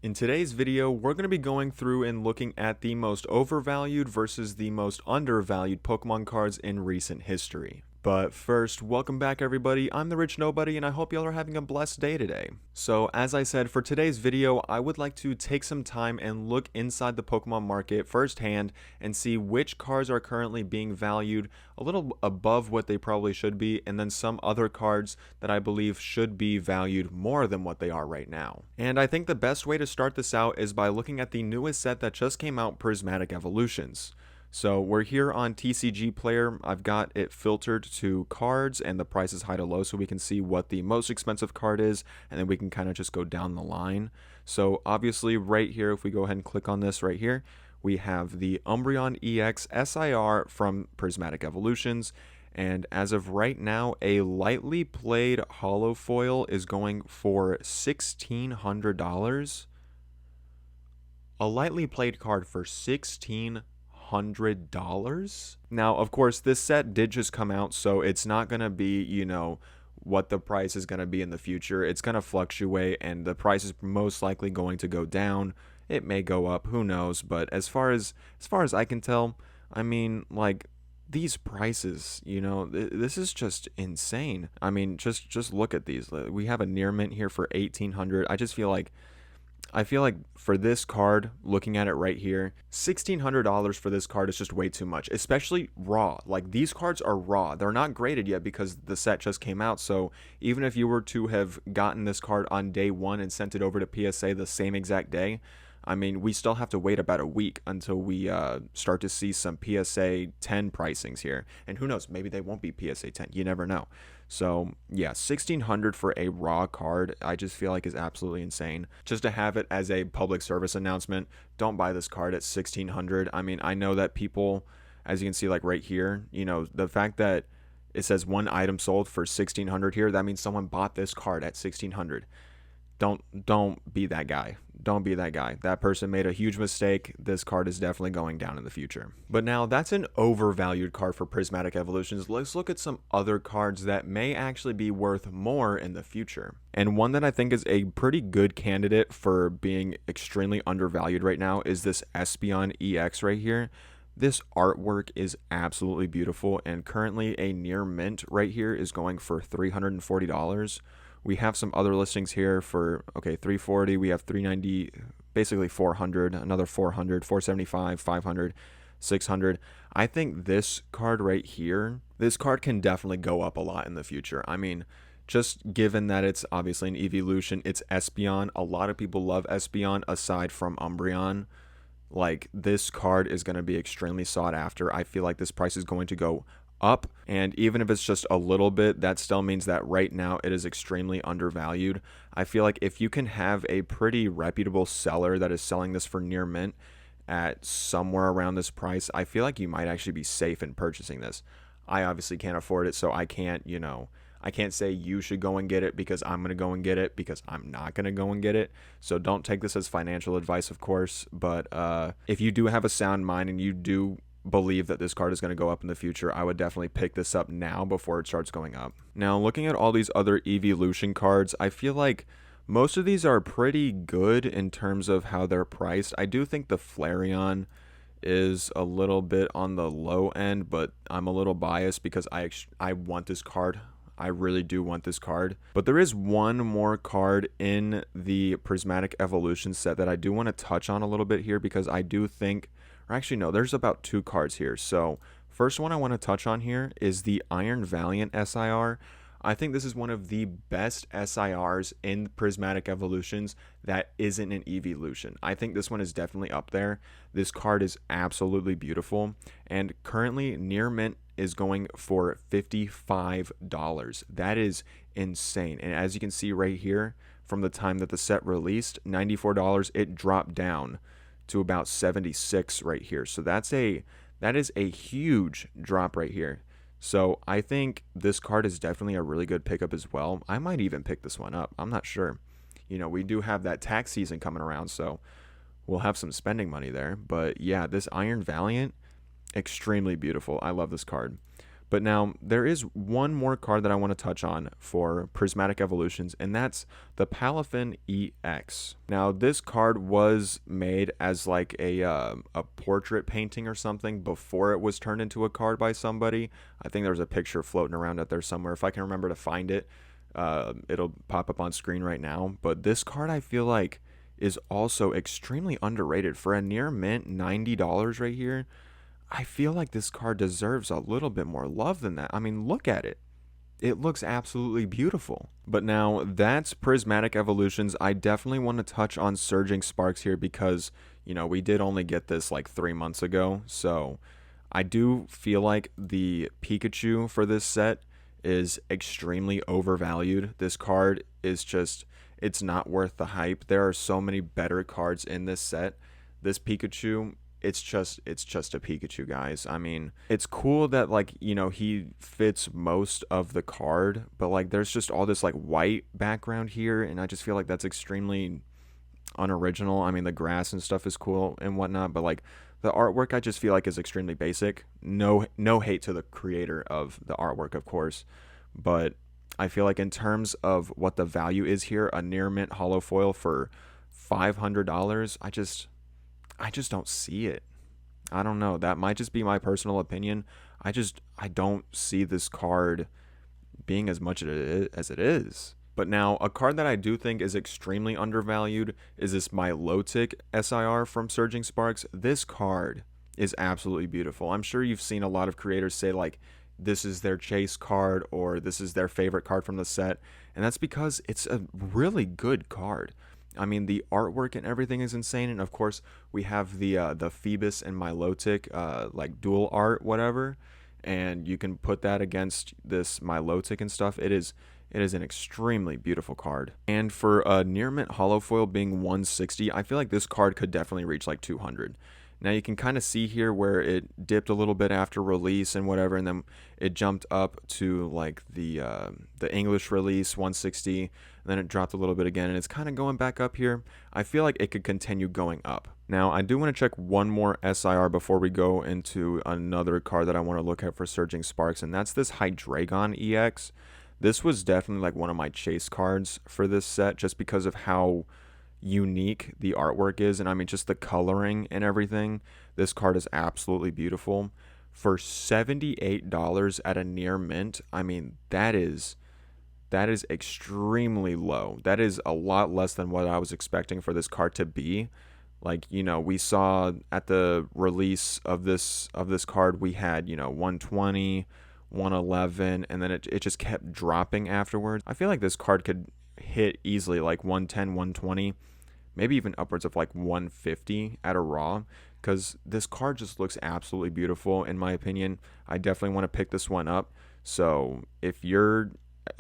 In today's video, we're going to be going through and looking at the most overvalued versus the most undervalued Pokemon cards in recent history. But first, welcome back everybody, I'm the Rich Nobody and I hope y'all are having a blessed day today. So as I said, for today's video, I would like to take some time and look inside the Pokemon market firsthand and see which cards are currently being valued a little above what they probably should be, and then some other cards that I believe should be valued more than what they are right now. And I think the best way to start this out is by looking at the newest set that just came out, Prismatic Evolutions. So we're here on TCG Player. I've got it filtered to cards and the price is high to low so we can see what the most expensive card is, and then we can kind of just go down the line. So obviously right here, if we go ahead and click on this right here, we have the Umbreon EX SIR from Prismatic Evolutions. And as of right now, a lightly played holo foil is going for $1,600. A lightly played card for $1,600. Now, of course, this set did just come out, so it's not going to be, what the price is going to be in the future. It's going to fluctuate, and the price is most likely going to go down. It may go up, who knows? But as far as I can tell, I mean, like, these prices, this is just insane. I mean, just look at these. We have a near mint here for 1,800. I feel like for this card, looking at it right here, $1,600 for this card is just way too much, especially raw. Like, these cards are raw. They're not graded yet because the set just came out. So even if you were to have gotten this card on day one and sent it over to PSA the same exact day, I mean, we still have to wait about a week until we start to see some PSA 10 pricings here. And who knows, maybe they won't be PSA 10. You never know. So yeah, $1,600 for a raw card, I just feel like is absolutely insane. Just to have it as a public service announcement, don't buy this card at $1,600. I mean, I know that people, as you can see, like right here, the fact that it says one item sold for $1,600 here, that means someone bought this card at $1,600. Don't be that guy. Don't be that guy. That person made a huge mistake. This card is definitely going down in the future. But now that's an overvalued card for Prismatic Evolutions. Let's look at some other cards that may actually be worth more in the future. And one that I think is a pretty good candidate for being extremely undervalued right now is this Espeon EX right here. This artwork is absolutely beautiful, and currently a near mint right here is going for $340. We have some other listings here for, okay, 340, we have 390, basically 400, another 400, 475, 500, 600. I think this card right here, this card can definitely go up a lot in the future. I mean, just given that it's obviously an evolution, it's Espeon. A lot of people love Espeon aside from Umbreon. Like, this card is going to be extremely sought after. I feel like this price is going to go up, and even if it's just a little bit, that still means that right now it is extremely undervalued. I feel like if you can have a pretty reputable seller that is selling this for near mint at somewhere around this price, I feel like you might actually be safe in purchasing this. I obviously can't afford it, so I can't say you should go and get it because I'm going to go and get it, because I'm not going to go and get it. So don't take this as financial advice, of course, but if you do have a sound mind and you do believe that this card is going to go up in the future, I would definitely pick this up now before it starts going up. Now, looking at all these other evolution cards, I feel like most of these are pretty good in terms of how they're priced. I do think the Flareon is a little bit on the low end, but I'm a little biased because I want this card. I really do want this card. But there is one more card in the Prismatic Evolution set that I do want to touch on a little bit here, because I do think, or actually no, there's about two cards here. So first one I want to touch on here is the Iron Valiant SIR. I think this is one of the best SIRs in Prismatic Evolutions that isn't an evolution. I think this one is definitely up there. This card is absolutely beautiful, and currently near mint is going for $55. That is insane. And as you can see right here, from the time that the set released, $94, it dropped down to about 76 right here. So that is a huge drop right here. So I think this card is definitely a really good pickup as well. I might even pick this one up. I'm not sure. We do have that tax season coming around, so we'll have some spending money there. But yeah, this Iron Valiant, extremely beautiful. I love this card. But now there is one more card that I want to touch on for Prismatic Evolutions, and that's the Palafin EX. Now this card was made as like a portrait painting or something before it was turned into a card by somebody. I think there was a picture floating around out there somewhere. If I can remember to find it, it'll pop up on screen right now. But this card I feel like is also extremely underrated for a near mint $90 right here. I feel like this card deserves a little bit more love than that. I mean, look at it. It looks absolutely beautiful. But now that's Prismatic Evolutions. I definitely want to touch on Surging Sparks here because, we did only get this like 3 months ago. So I do feel like the Pikachu for this set is extremely overvalued. This card is just, it's not worth the hype. There are so many better cards in this set. This Pikachu, it's just a Pikachu, guys. I mean, it's cool that like, he fits most of the card, but like there's just all this like white background here, and I just feel like that's extremely unoriginal. I mean, the grass and stuff is cool and whatnot, but like the artwork I just feel like is extremely basic. No hate to the creator of the artwork, of course, but I feel like in terms of what the value is here, a near mint hollow foil for $500, I just don't see it. I don't know. That might just be my personal opinion. I don't see this card being as much as it is. But now a card that I do think is extremely undervalued is this Milotic SIR from Surging Sparks. This card is absolutely beautiful. I'm sure you've seen a lot of creators say like this is their chase card or this is their favorite card from the set, and that's because it's a really good card. I mean, the artwork and everything is insane, and of course we have the Phoebus and Milotic like dual art, whatever, and you can put that against this Milotic and stuff. It is an extremely beautiful card, and for a near mint hollow foil being 160, I feel like this card could definitely reach like 200. Now you can kind of see here where it dipped a little bit after release and whatever, and then it jumped up to like the English release 160, and then it dropped a little bit again, and it's kind of going back up here. I feel like it could continue going up. Now I do want to check one more SIR before we go into another card that I want to look at for Surging Sparks, and that's this Hydreigon EX. This was definitely like one of my chase cards for this set just because of how unique the artwork is, and I mean just the coloring and everything. This card is absolutely beautiful. For $78 at a near mint, I mean that is extremely low. That is a lot less than what I was expecting for this card to be. Like, we saw at the release of this card, we had 120, 111, and then it just kept dropping afterwards. I feel like this card could hit easily like 110, 120, maybe even upwards of like 150 at a raw, because this card just looks absolutely beautiful in my opinion. I definitely want to pick this one up. So if you're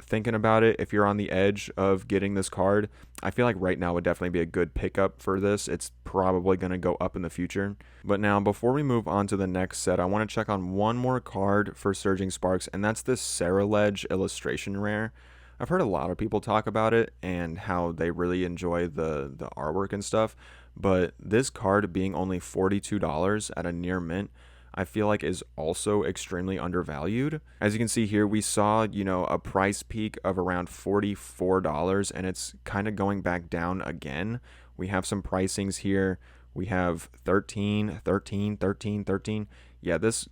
thinking about it, if you're on the edge of getting this card, I feel like right now would definitely be a good pickup for this. It's probably going to go up in the future. But now before we move on to the next set, I want to check on one more card for Surging Sparks, and that's this Ceruledge illustration rare. I've heard a lot of people talk about it and how they really enjoy the artwork and stuff, but this card being only $42 at a near mint, I feel like is also extremely undervalued. As you can see here, we saw, a price peak of around $44, and it's kind of going back down again. We have some pricings here. We have 13, 13, 13, 13. Yeah, this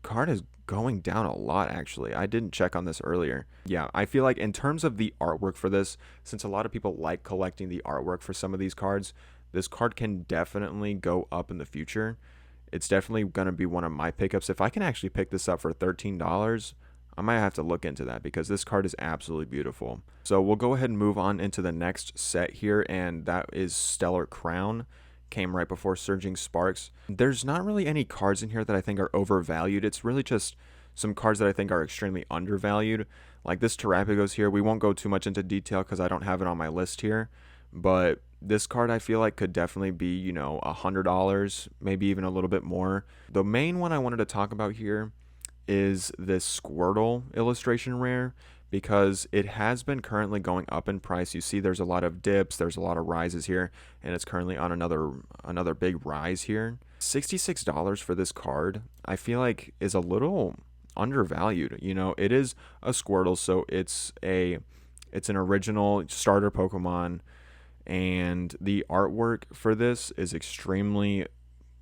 card is going down a lot, actually. I didn't check on this earlier. Yeah, I feel like in terms of the artwork for this, since a lot of people like collecting the artwork for some of these cards, this card can definitely go up in the future. It's definitely going to be one of my pickups. If I can actually pick this up for $13, I might have to look into that because this card is absolutely beautiful. So we'll go ahead and move on into the next set here, and that is Stellar Crown. Came right before Surging Sparks. There's not really any cards in here that I think are overvalued. It's really just some cards that I think are extremely undervalued. Like this Terrapagos here. We won't go too much into detail because I don't have it on my list here. But this card I feel like could definitely be, $100, maybe even a little bit more. The main one I wanted to talk about here is this Squirtle illustration rare, because it has been currently going up in price. You see there's a lot of dips, there's a lot of rises here, and it's currently on another big rise here. $66 for this card I feel like is a little undervalued. It is a Squirtle, so it's an original starter Pokemon, and the artwork for this is extremely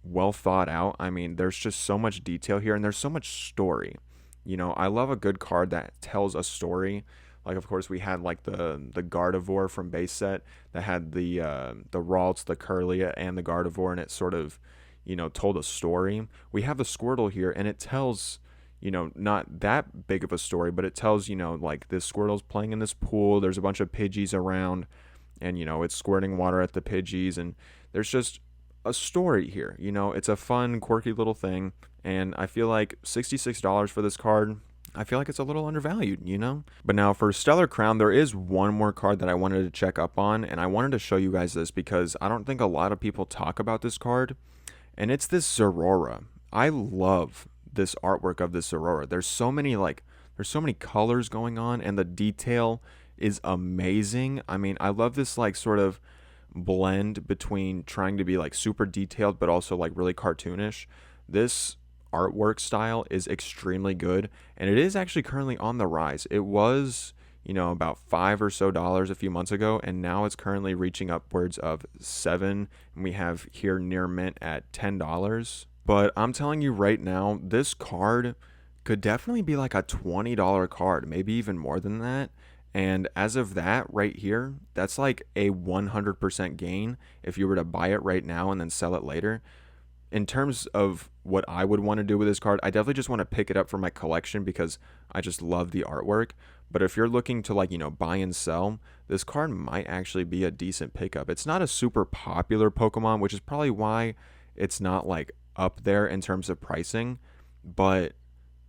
well thought out. I mean, there's just so much detail here, and there's so much story. I love a good card that tells a story. Like, of course, we had like the Gardevoir from base set that had the Ralts, the Curlia, and the Gardevoir, and it sort of, told a story. We have the Squirtle here, and it tells, not that big of a story, but it tells, like this Squirtle's playing in this pool. There's a bunch of Pidgeys around, and it's squirting water at the Pidgeys, and there's just a story here. It's a fun, quirky little thing, and I feel like $66 for this card, I feel like it's a little undervalued. But now for Stellar Crown, there is one more card that I wanted to check up on, and I wanted to show you guys this because I don't think a lot of people talk about this card, and it's this Zeraora. I love this artwork of this Zeraora. There's so many colors going on, and the detail is amazing. I mean, I love this like sort of blend between trying to be like super detailed but also like really cartoonish. This artwork style is extremely good, and it is actually currently on the rise. It was, about $5 or so a few months ago, and now it's currently reaching upwards of $7, and we have here near mint at $10. But I'm telling you right now, this card could definitely be like a $20 card, maybe even more than that. And as of that right here, that's like a 100% gain if you were to buy it right now and then sell it later. In terms of what I would want to do with this card, I definitely just want to pick it up for my collection because I just love the artwork. But if you're looking to like, buy and sell, this card might actually be a decent pickup. It's not a super popular Pokemon, which is probably why it's not like up there in terms of pricing, but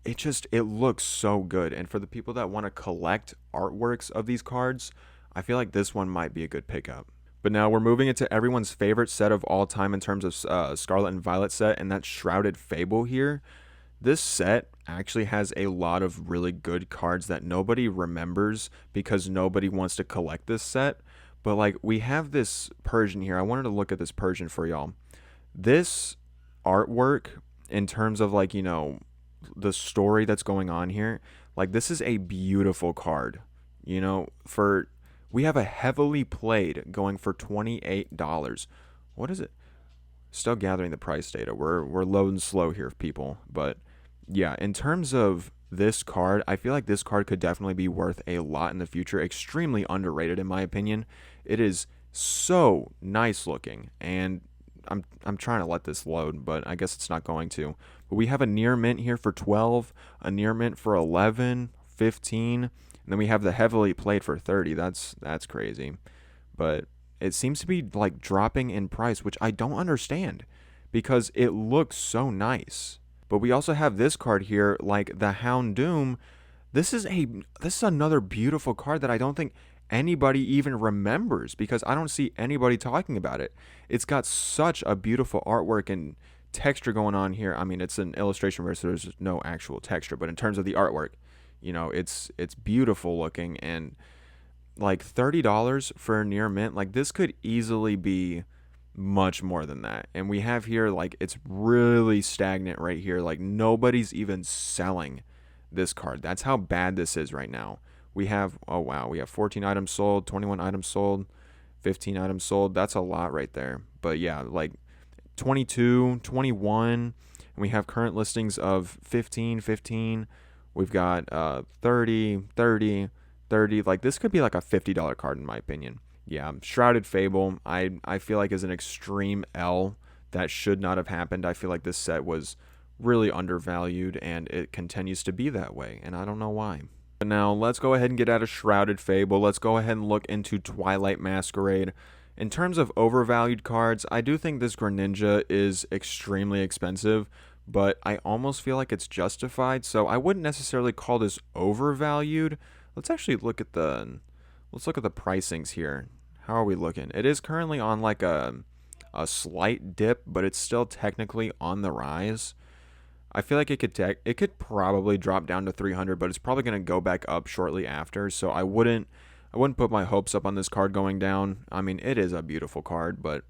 it looks so good. And for the people that want to collect artworks of these cards, I feel like this one might be a good pickup. But now we're moving into everyone's favorite set of all time in terms of Scarlet and Violet set, and that's Shrouded Fable here. This set actually has a lot of really good cards that nobody remembers because nobody wants to collect this set. But like, we have this Persian here. I wanted to look at this Persian for y'all. This artwork, in terms of like, the story that's going on here, like, this is a beautiful card. We have a heavily played going for $28. What is it? Still gathering the price data. We're low and slow here, people. But yeah, in terms of this card, I feel like this card could definitely be worth a lot in the future. Extremely underrated in my opinion. It is so nice looking, and I'm trying to let this load, but I guess it's not going to. But we have a near mint here for 12, a near mint for 11, 15, and then we have the heavily played for 30. That's crazy. But it seems to be like dropping in price, which I don't understand because it looks so nice. But we also have this card here, like the Houndoom. This is another beautiful card that I don't think anybody even remembers because I don't see anybody talking about it. It's got such a beautiful artwork and texture going on here. I mean, it's an illustration where there's no actual texture, but in terms of the artwork, it's beautiful looking, and like $30 for a near mint, like this could easily be much more than that. And we have here, like, it's really stagnant right here. Like, nobody's even selling this card. That's how bad this is right now. We have, oh wow, we have 14 items sold, 21 items sold, 15 items sold. That's a lot right there. But yeah, like 22, 21, and we have current listings of 15, 15. We've got 30, 30, 30. Like, this could be like a $50 card in my opinion. Yeah, Shrouded Fable, I feel like is an extreme L that should not have happened. I feel like this set was really undervalued, and it continues to be that way, and I don't know why. But now, let's go ahead and get out of Shrouded Fable. Let's go ahead and look into Twilight Masquerade. In terms of overvalued cards, I do think this Greninja is extremely expensive, but I almost feel like it's justified, so I wouldn't necessarily call this overvalued. Let's actually look at the pricings here. How are we looking? It is currently on like a slight dip, but it's still technically on the rise. I feel like it could probably drop down to 300, but it's probably going to go back up shortly after. So I wouldn't put my hopes up on this card going down. I mean, it is a beautiful card, but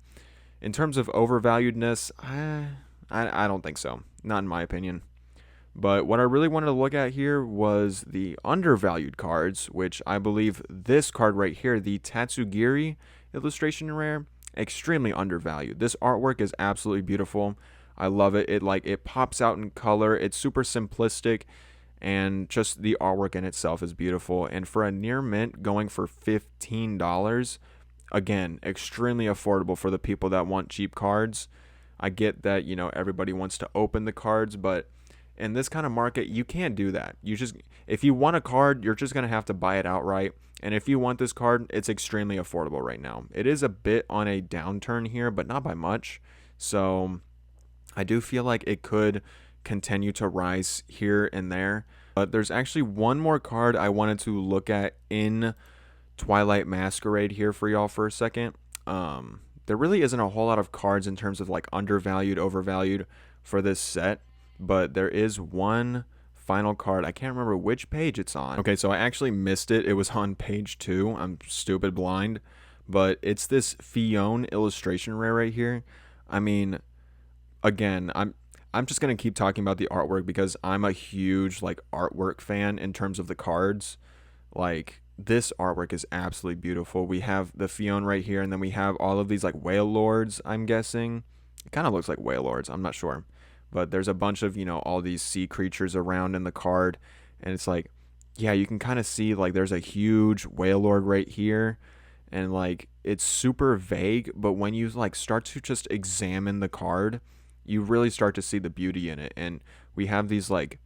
in terms of overvaluedness, I don't think so. Not in my opinion. But what I really wanted to look at here was the undervalued cards, which I believe this card right here, the Tatsugiri illustration rare, extremely undervalued. This artwork is absolutely beautiful. I love it. It pops out in color. It's super simplistic, and just the artwork in itself is beautiful. And for a near mint going for $15, again, extremely affordable for the people that want cheap cards. I get that, everybody wants to open the cards, but in this kind of market, you can't do that. If you want a card, you're just going to have to buy it outright. And if you want this card, it's extremely affordable right now. It is a bit on a downturn here, but not by much. So I do feel like it could continue to rise here and there. But there's actually one more card I wanted to look at in Twilight Masquerade here for y'all for a second. There really isn't a whole lot of cards in terms of like undervalued, overvalued for this set, but there is one final card. I can't remember which page it's on. Okay, so I actually missed it. It was on page 2. I'm stupid blind, but it's this Fion illustration rare right here. I mean, again, I'm just gonna keep talking about the artwork because I'm a huge like artwork fan in terms of the cards. Like, this artwork is absolutely beautiful. We have the Fion right here, and then we have all of these like whale lords, I'm guessing. It kind of looks like whale lords, I'm not sure. But there's a bunch of, all these sea creatures around in the card. And it's like, yeah, you can kind of see like there's a huge whale lord right here. And like it's super vague, but when you like start to just examine the card, you really start to see the beauty in it. And we have these like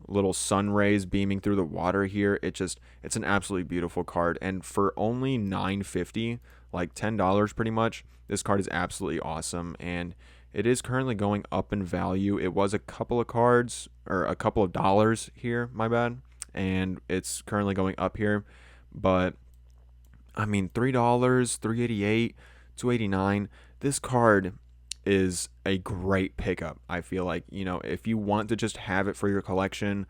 little sun rays beaming through the water here. It's an absolutely beautiful card, and for only $9.50, like $10 pretty much, this card is absolutely awesome. And it is currently going up in value. It was a couple of cards, or a couple of dollars here, my bad, and it's currently going up here. But I mean, $3, $3.88, $2.89, this card is a great pickup. I feel like, if you want to just have it for your collection,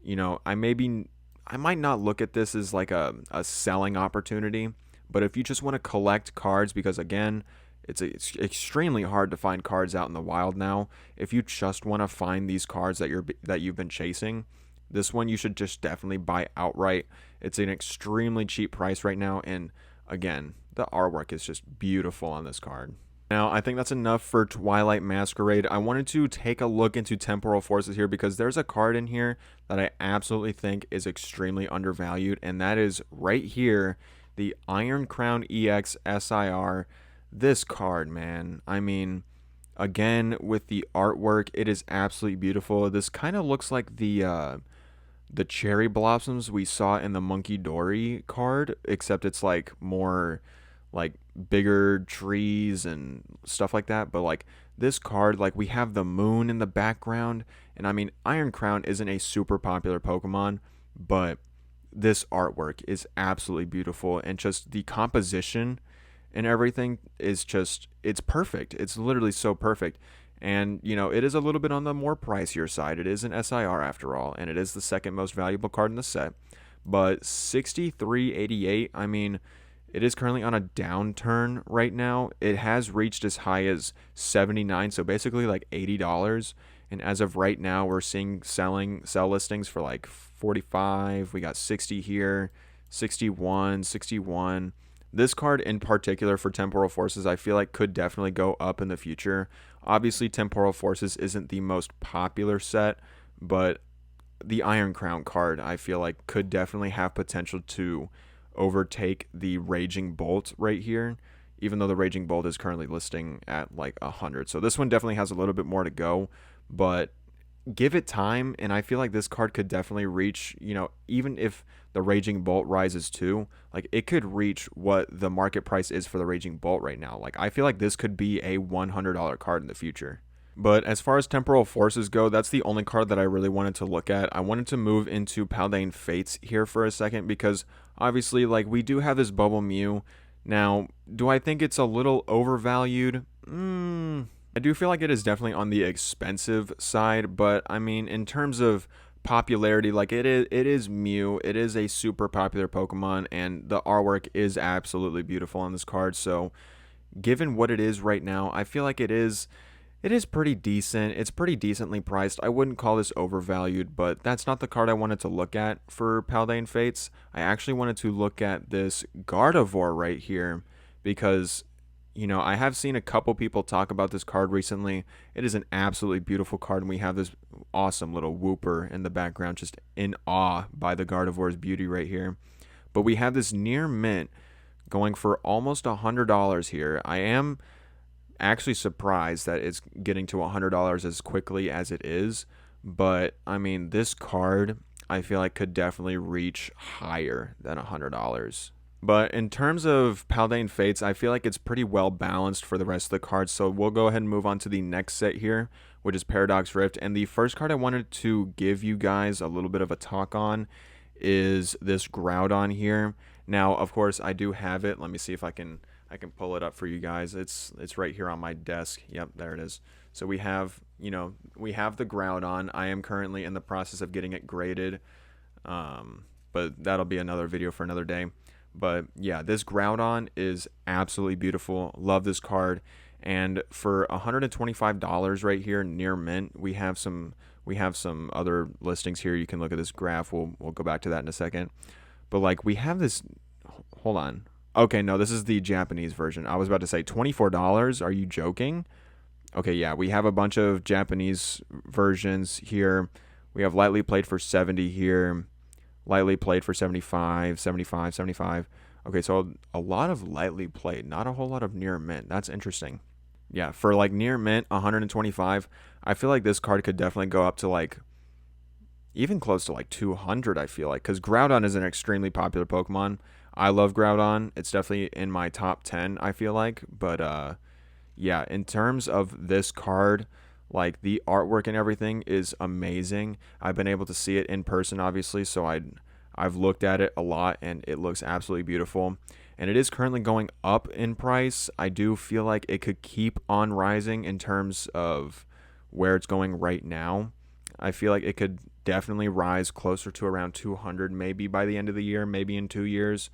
I might not look at this as like a selling opportunity, but if you just want to collect cards, because again, it's extremely hard to find cards out in the wild now. If you just want to find these cards that you've been chasing, this one you should just definitely buy outright. It's an extremely cheap price right now, and again, the artwork is just beautiful on this card. Now, I think that's enough for Twilight Masquerade. I wanted to take a look into Temporal Forces here because there's a card in here that I absolutely think is extremely undervalued, and that is right here, the Iron Crown EX SIR. This card, man, I mean, again, with the artwork, it is absolutely beautiful. This kind of looks like the cherry blossoms we saw in the Monkey Dory card, except it's like more like bigger trees and stuff like that. But like this card, like we have the moon in the background, and I mean, Iron Crown isn't a super popular Pokemon, but this artwork is absolutely beautiful, and just the composition and everything is just, it's perfect. It's literally so perfect. And it is a little bit on the more pricier side. It is an SIR after all, and it is the second most valuable card in the set. But $63.88, I mean, it is currently on a downturn right now. It has reached as high as $79, so basically like $80. And as of right now, we're seeing sell listings for like 45. We got 60 here, 61, 61. This card in particular for Temporal Forces, I feel like could definitely go up in the future. Obviously, Temporal Forces isn't the most popular set, but the Iron Crown card, I feel like, could definitely have potential to overtake the Raging Bolt right here, even though the Raging Bolt is currently listing at like 100. So this one definitely has a little bit more to go, but give it time, and I feel like this card could definitely reach, even if the Raging Bolt rises too, like it could reach what the market price is for the Raging Bolt right now. Like I feel like this could be a $100 card in the future. But as far as Temporal Forces go, that's the only card that I really wanted to look at. I wanted to move into Paldean Fates here for a second because obviously, like, we do have this Bubble Mew. Now, do I think it's a little overvalued? I do feel like it is definitely on the expensive side, but I mean, in terms of popularity, like it is Mew. It is a super popular Pokemon, and the artwork is absolutely beautiful on this card. So, given what it is right now, I feel like it is It is pretty decent. It's pretty decently priced. I wouldn't call this overvalued, but that's not the card I wanted to look at for Paldean Fates. I actually wanted to look at this Gardevoir right here because, I have seen a couple people talk about this card recently. It is an absolutely beautiful card, and we have this awesome little whooper in the background, just in awe by the Gardevoir's beauty right here. But we have this near mint going for almost $100 here. I am actually surprised that it's getting to $100 as quickly as it is. But I mean, this card I feel like could definitely reach higher than $100. But in terms of Paldean Fates, I feel like it's pretty well balanced for the rest of the cards. So we'll go ahead and move on to the next set here, which is Paradox Rift. And the first card I wanted to give you guys a little bit of a talk on is this Groudon here. Now, of course, I do have it. Let me see if I can pull it up for you guys. It's right here on my desk. Yep, there it is. So we have, we have the Groudon. I am currently in the process of getting it graded. But that'll be another video for another day. But yeah, this Groudon is absolutely beautiful. Love this card. And for $125 right here near mint, we have some other listings here. You can look at this graph. We'll go back to that in a second. But like we have this, hold on. Okay, no, this is the Japanese version. I was about to say $24. Are you joking? Okay, yeah, we have a bunch of Japanese versions here. We have lightly played for 70 here. Lightly played for 75, 75, 75. Okay, so a lot of lightly played, not a whole lot of near mint. That's interesting. Yeah, for like near mint, 125. I feel like this card could definitely go up to like even close to like 200, I feel like, because Groudon is an extremely popular Pokemon. I love Groudon. It's definitely in my top 10, I feel like. But yeah, in terms of this card, like the artwork and everything is amazing. I've been able to see it in person, obviously, so I've looked at it a lot and it looks absolutely beautiful. And it is currently going up in price. I do feel like it could keep on rising in terms of where it's going right now. I feel like it could definitely rise closer to around 200 maybe by the end of the year, maybe in 2 years.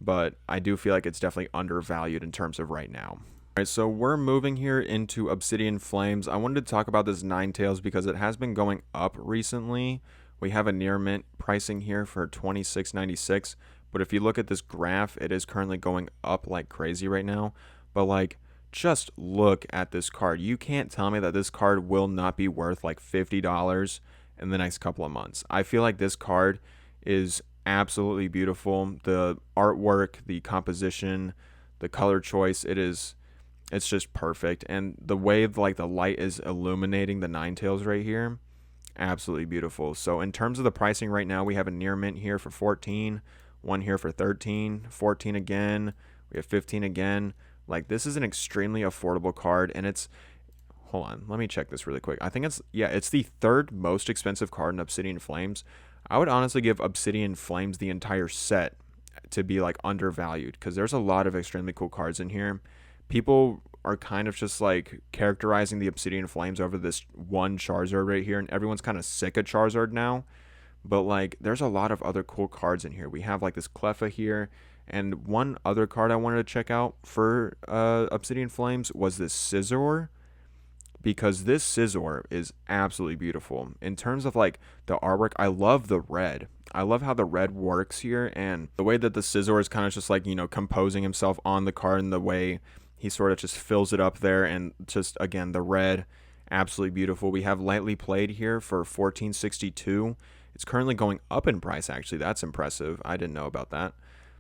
But I do feel like it's definitely undervalued in terms of right now. Alright, so we're moving here into Obsidian Flames. I wanted to talk about this Ninetales because it has been going up recently. We have a near mint pricing here for $26.96. But if you look at this graph, it is currently going up like crazy right now. But like, just look at this card. You can't tell me that this card will not be worth like $50 in the next couple of months. I feel like this card is absolutely beautiful. The artwork, the composition, the color choice, it's just perfect. And the way like the light is illuminating the Ninetales right here, absolutely beautiful. So in terms of the pricing right now, we have a near mint here for 14, one here for 13, 14 again, we have 15 again. Like, this is an extremely affordable card, and it's, hold on, let me check this really quick. I think it's the third most expensive card in Obsidian Flames. I would honestly give Obsidian Flames the entire set to be like undervalued, because there's a lot of extremely cool cards in here. People are kind of just like characterizing the Obsidian Flames over this one Charizard right here, and everyone's kind of sick of Charizard now. But like, there's a lot of other cool cards in here. We have like this Cleffa here, and one other card I wanted to check out for Obsidian Flames was this Scizor, because this Scizor is absolutely beautiful. In terms of like the artwork, I love the red. I love how the red works here, and the way that the Scizor is kind of just like, composing himself on the card, and the way he sort of just fills it up there, and just, again, the red, absolutely beautiful. We have lightly played here for $14.62. It's currently going up in price, actually. That's impressive. I didn't know about that.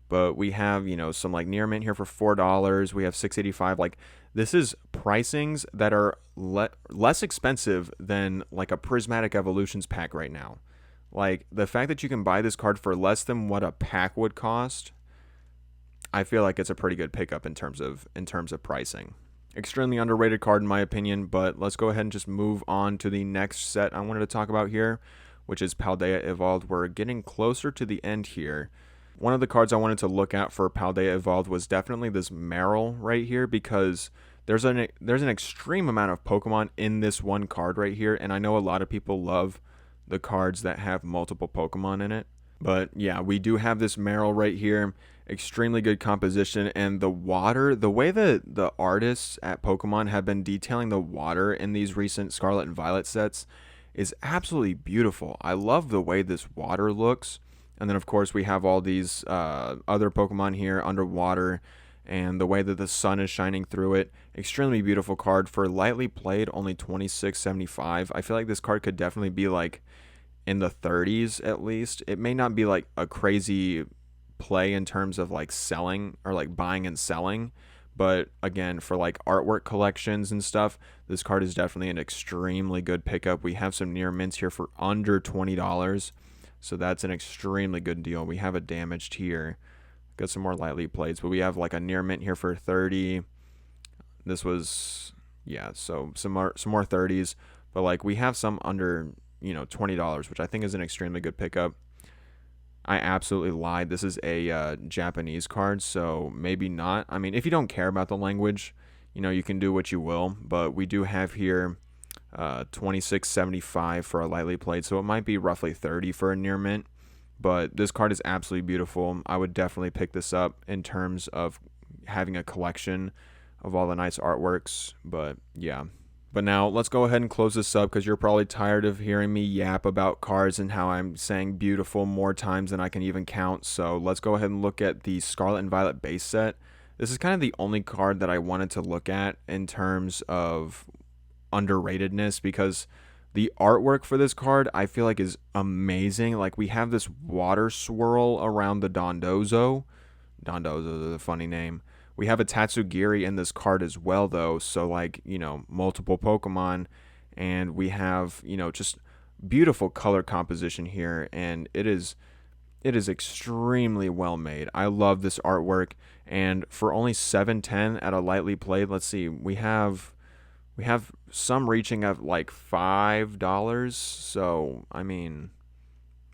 But we have, some like near mint here for $4. We have $6.85. Like, this is pricings that are less expensive than like a Prismatic Evolutions pack right now. Like, the fact that you can buy this card for less than what a pack would cost, I feel like it's a pretty good pickup in terms of pricing. Extremely underrated card in my opinion, but let's go ahead and just move on to the next set I wanted to talk about here, which is Paldea Evolved. We're getting closer to the end here. One of the cards I wanted to look at for Paldea Evolved was definitely this Meryl right here, because there's an extreme amount of Pokemon in this one card right here, and I know a lot of people love the cards that have multiple Pokemon in it. But yeah, we do have this Meryl right here. Extremely good composition, and the water, the way that the artists at Pokemon have been detailing the water in these recent Scarlet and Violet sets is absolutely beautiful. I love the way this water looks. And then, of course, we have all these other Pokemon here underwater, and the way that the sun is shining through it. Extremely beautiful card. For lightly played, only 26.75. I feel like this card could definitely be like in the 30s at least. It may not be like a crazy play in terms of like selling or like buying and selling, but again, for like artwork collections and stuff, this card is definitely an extremely good pickup. We have some near mints here for under $20, so that's an extremely good deal. We have a damaged here. Got some more lightly plates, but we have like a near mint here for 30. This was, yeah, so some more 30s, but like we have some under, $20, which I think is an extremely good pickup. I absolutely lied. This is a Japanese card, so maybe not. I mean, if you don't care about the language, you can do what you will. But we do have here 26.75 for a lightly played, so it might be roughly 30 for a near mint. But this card is absolutely beautiful. I would definitely pick this up in terms of having a collection of all the nice artworks. But yeah. But now let's go ahead and close this up because you're probably tired of hearing me yap about cards and how I'm saying beautiful more times than I can even count. So let's go ahead and look at the Scarlet and Violet base set. This is kind of the only card that I wanted to look at in terms of underratedness because the artwork for this card I feel like is amazing. Like we have this water swirl around the Dondozo. Dondozo is a funny name. We have a Tatsugiri in this card as well, though. So, like, multiple Pokemon. And we have, just beautiful color composition here. And it is extremely well made. I love this artwork. And for only $7.10 at a lightly played, let's see, we have some reaching of like $5. So, I mean,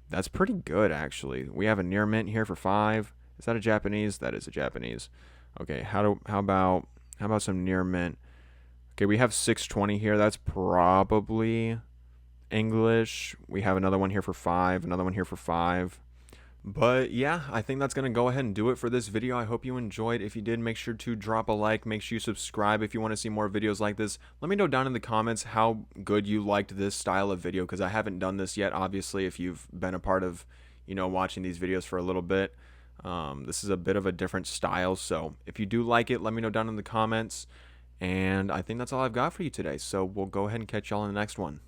that's pretty good, actually. We have a near mint here for 5. Is that a Japanese? That is a Japanese. Okay, how about some near mint? Okay, we have 620 here. That's probably English. We have another one here for 5, another one here for 5. But yeah, I think that's going to go ahead and do it for this video. I hope you enjoyed. If you did, make sure to drop a like. Make sure you subscribe if you want to see more videos like this. Let me know down in the comments how good you liked this style of video because I haven't done this yet, obviously, if you've been a part of, watching these videos for a little bit. This is a bit of a different style, so if you do like it, let me know down in the comments. And I think that's all I've got for you today, so we'll go ahead and catch y'all in the next one.